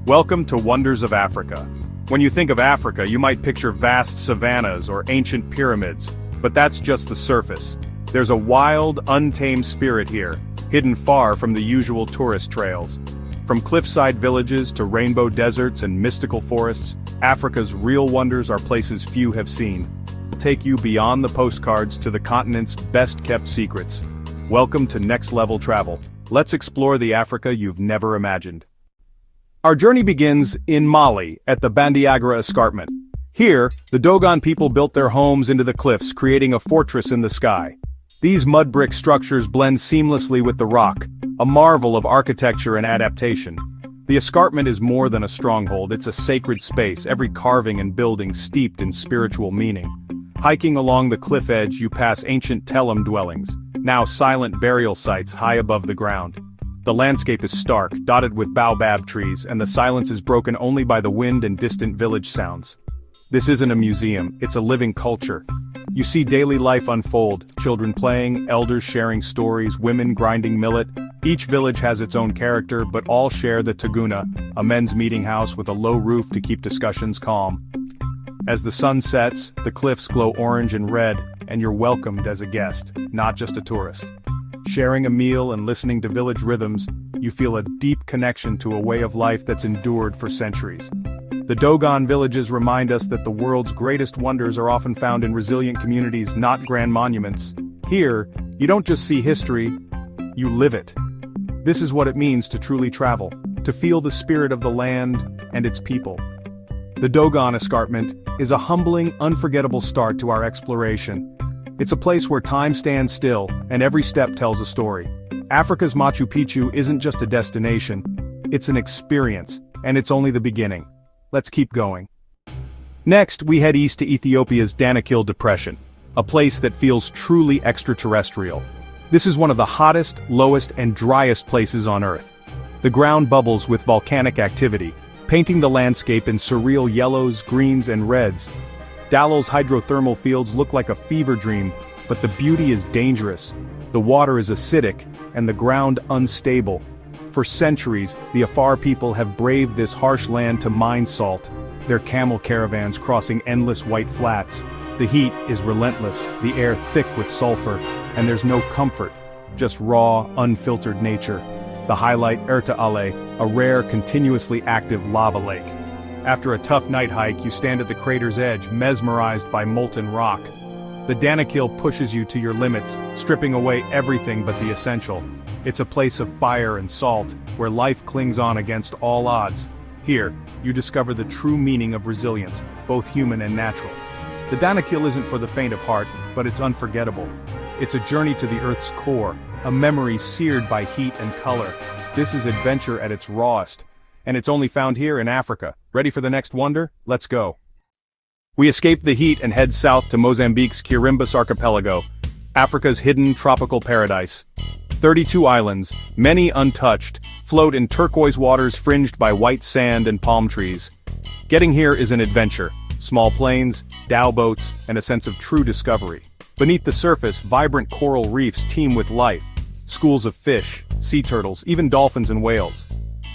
Welcome to Wonders of Africa. When you think of Africa, you might picture vast savannas or ancient pyramids, but that's just the surface. There's a wild, untamed spirit here, hidden far from the usual tourist trails. From cliffside villages to rainbow deserts and mystical forests, Africa's real wonders are places few have seen. We'll take you beyond the postcards to the continent's best-kept secrets. Welcome to Next Level Travel. Let's explore the Africa you've never imagined. Our journey begins in Mali, at the Bandiagara Escarpment. Here, the Dogon people built their homes into the cliffs, creating a fortress in the sky. These mud brick structures blend seamlessly with the rock, a marvel of architecture and adaptation. The escarpment is more than a stronghold, it's a sacred space, every carving and building steeped in spiritual meaning. Hiking along the cliff edge, you pass ancient Telem dwellings, now silent burial sites high above the ground. The landscape is stark, dotted with baobab trees, and the silence is broken only by the wind and distant village sounds. This isn't a museum, it's a living culture. You see daily life unfold, children playing, elders sharing stories, women grinding millet. Each village has its own character, but all share the Taguna, a men's meeting house with a low roof to keep discussions calm. As the sun sets, the cliffs glow orange and red, and you're welcomed as a guest, not just a tourist. Sharing a meal and listening to village rhythms, you feel a deep connection to a way of life that's endured for centuries. The Dogon villages remind us that the world's greatest wonders are often found in resilient communities, not grand monuments. Here, you don't just see history, you live it. This is what it means to truly travel, to feel the spirit of the land and its people. The Dogon Escarpment is a humbling, unforgettable start to our exploration. It's a place where time stands still, and every step tells a story. Africa's Machu Picchu isn't just a destination, it's an experience, and it's only the beginning. Let's keep going. Next, we head east to Ethiopia's Danakil Depression, a place that feels truly extraterrestrial. This is one of the hottest, lowest, and driest places on Earth. The ground bubbles with volcanic activity, painting the landscape in surreal yellows, greens, and reds. Dallol's hydrothermal fields look like a fever dream, but the beauty is dangerous. The water is acidic, and the ground unstable. For centuries, the Afar people have braved this harsh land to mine salt, their camel caravans crossing endless white flats. The heat is relentless, the air thick with sulfur, and there's no comfort, just raw, unfiltered nature. The highlight Erta Ale, a rare, continuously active lava lake. After a tough night hike, you stand at the crater's edge, mesmerized by molten rock. The Danakil pushes you to your limits, stripping away everything but the essential. It's a place of fire and salt, where life clings on against all odds. Here, you discover the true meaning of resilience, both human and natural. The Danakil isn't for the faint of heart, but it's unforgettable. It's a journey to the Earth's core, a memory seared by heat and color. This is adventure at its rawest. And it's only found here in Africa. Ready for the next wonder? Let's go. We escape the heat and head south to Mozambique's Quirimbas archipelago, Africa's hidden tropical paradise. 32 islands, many untouched, float in turquoise waters fringed by white sand and palm trees. Getting here is an adventure. Small planes, dhow boats, and a sense of true discovery. Beneath the surface, vibrant coral reefs teem with life. Schools of fish, sea turtles, even dolphins and whales.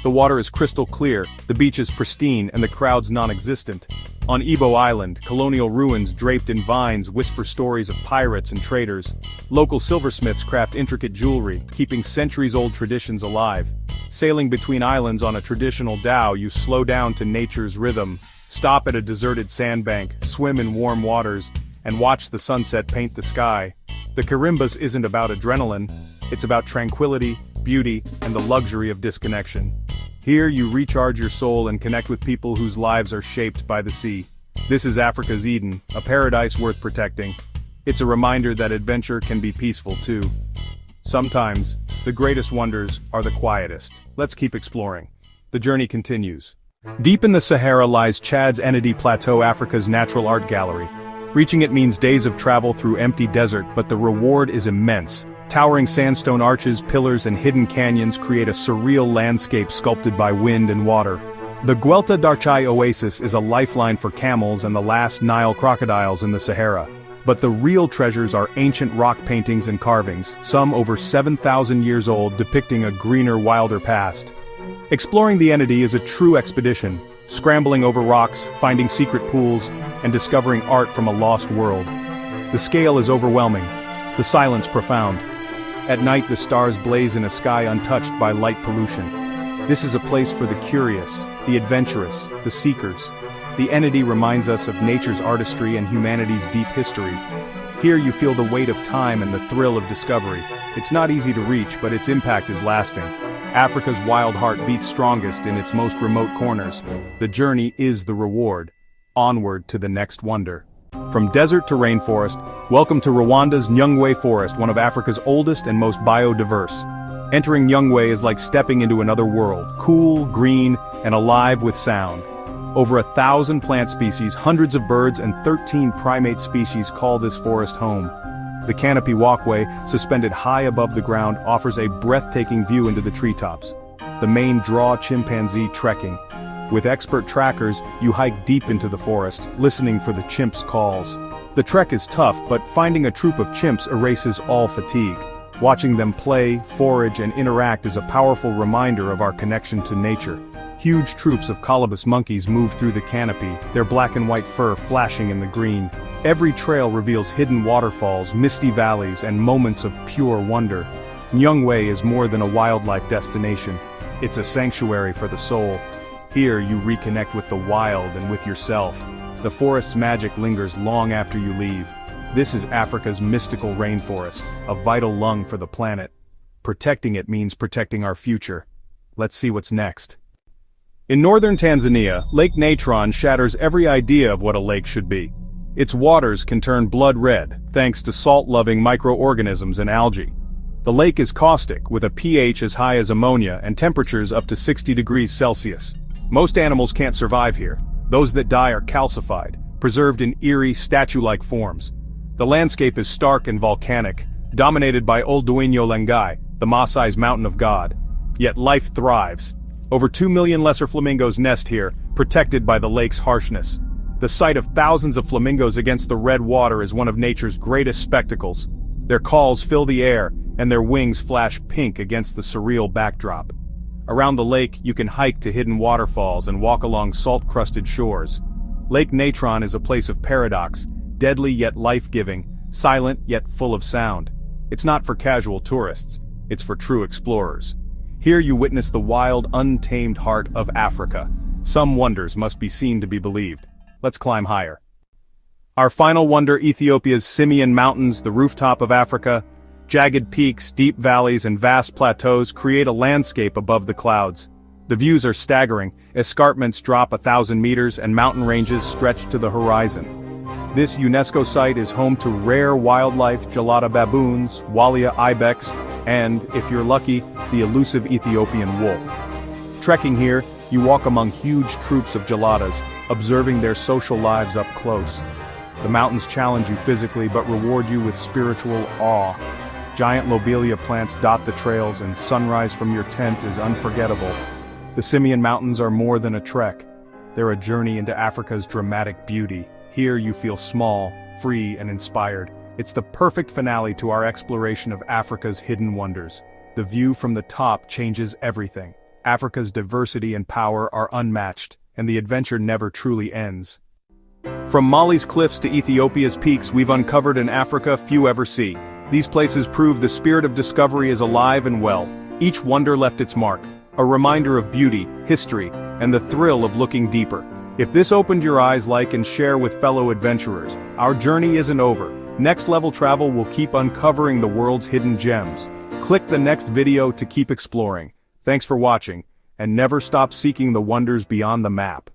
The water is crystal clear, the beach is pristine, and the crowds non-existent. On Ibo Island, colonial ruins draped in vines whisper stories of pirates and traders. Local silversmiths craft intricate jewelry, keeping centuries-old traditions alive. Sailing between islands on a traditional dhow, you slow down to nature's rhythm, stop at a deserted sandbank, swim in warm waters, and watch the sunset paint the sky. The Quirimbas isn't about adrenaline, it's about tranquility, beauty, and the luxury of disconnection. Here you recharge your soul and connect with people whose lives are shaped by the sea. This is Africa's Eden, a paradise worth protecting. It's a reminder that adventure can be peaceful too. Sometimes, the greatest wonders are the quietest. Let's keep exploring. The journey continues. Deep in the Sahara lies Chad's Enedi Plateau, Africa's natural art gallery. Reaching it means days of travel through empty desert, but the reward is immense. Towering sandstone arches, pillars, and hidden canyons create a surreal landscape sculpted by wind and water. The Guelta d'Archai Oasis is a lifeline for camels and the last Nile crocodiles in the Sahara. But the real treasures are ancient rock paintings and carvings, some over 7,000 years old, depicting a greener, wilder past. Exploring the entity is a true expedition, scrambling over rocks, finding secret pools, and discovering art from a lost world. The scale is overwhelming, the silence profound. At night the stars blaze in a sky untouched by light pollution. This is a place for the curious, the adventurous, the seekers. The entity reminds us of nature's artistry and humanity's deep history. Here you feel the weight of time and the thrill of discovery. It's not easy to reach, but its impact is lasting. Africa's wild heart beats strongest in its most remote corners. The journey is the reward. Onward to the next wonder. From desert to rainforest, welcome to Rwanda's Nyungwe Forest, one of Africa's oldest and most biodiverse. Entering Nyungwe is like stepping into another world, cool, green, and alive with sound. Over 1,000 plant species, hundreds of birds, and 13 primate species call this forest home. The canopy walkway, suspended high above the ground, offers a breathtaking view into the treetops. The main draw chimpanzee trekking. With expert trackers, you hike deep into the forest, listening for the chimps' calls. The trek is tough, but finding a troop of chimps erases all fatigue. Watching them play, forage, and interact is a powerful reminder of our connection to nature. Huge troops of colobus monkeys move through the canopy, their black and white fur flashing in the green. Every trail reveals hidden waterfalls, misty valleys, and moments of pure wonder. Nyungwe is more than a wildlife destination. It's a sanctuary for the soul. Here you reconnect with the wild and with yourself. The forest's magic lingers long after you leave. This is Africa's mystical rainforest, a vital lung for the planet. Protecting it means protecting our future. Let's see what's next. In northern Tanzania, Lake Natron shatters every idea of what a lake should be. Its waters can turn blood red, thanks to salt-loving microorganisms and algae. The lake is caustic, with a pH as high as ammonia and temperatures up to 60 degrees Celsius. Most animals can't survive here. Those that die are calcified, preserved in eerie, statue-like forms. The landscape is stark and volcanic, dominated by Olduinyo Lengai, the Maasai's mountain of God. Yet life thrives. Over 2 million lesser flamingos nest here, protected by the lake's harshness. The sight of thousands of flamingos against the red water is one of nature's greatest spectacles. Their calls fill the air, and their wings flash pink against the surreal backdrop. Around the lake, you can hike to hidden waterfalls and walk along salt-crusted shores. Lake Natron is a place of paradox, deadly yet life-giving, silent yet full of sound. It's not for casual tourists, it's for true explorers. Here you witness the wild, untamed heart of Africa. Some wonders must be seen to be believed. Let's climb higher. Our final wonder, Ethiopia's Simien Mountains, the rooftop of Africa. Jagged peaks, deep valleys, and vast plateaus create a landscape above the clouds. The views are staggering. Escarpments drop 1,000 meters and mountain ranges stretch to the horizon. This UNESCO site is home to rare wildlife, gelada baboons, walia ibex, and, if you're lucky, the elusive Ethiopian wolf. Trekking here, you walk among huge troops of geladas, observing their social lives up close. The mountains challenge you physically but reward you with spiritual awe. Giant lobelia plants dot the trails, and sunrise from your tent is unforgettable. The Simien Mountains are more than a trek. They're a journey into Africa's dramatic beauty. Here you feel small, free, and inspired. It's the perfect finale to our exploration of Africa's hidden wonders. The view from the top changes everything. Africa's diversity and power are unmatched, and the adventure never truly ends. From Mali's cliffs to Ethiopia's peaks, we've uncovered an Africa few ever see. These places prove the spirit of discovery is alive and well. Each wonder left its mark, a reminder of beauty, history, and the thrill of looking deeper. If this opened your eyes, like and share with fellow adventurers. Our journey isn't over. Next Level Travel will keep uncovering the world's hidden gems. Click the next video to keep exploring. Thanks for watching, and never stop seeking the wonders beyond the map.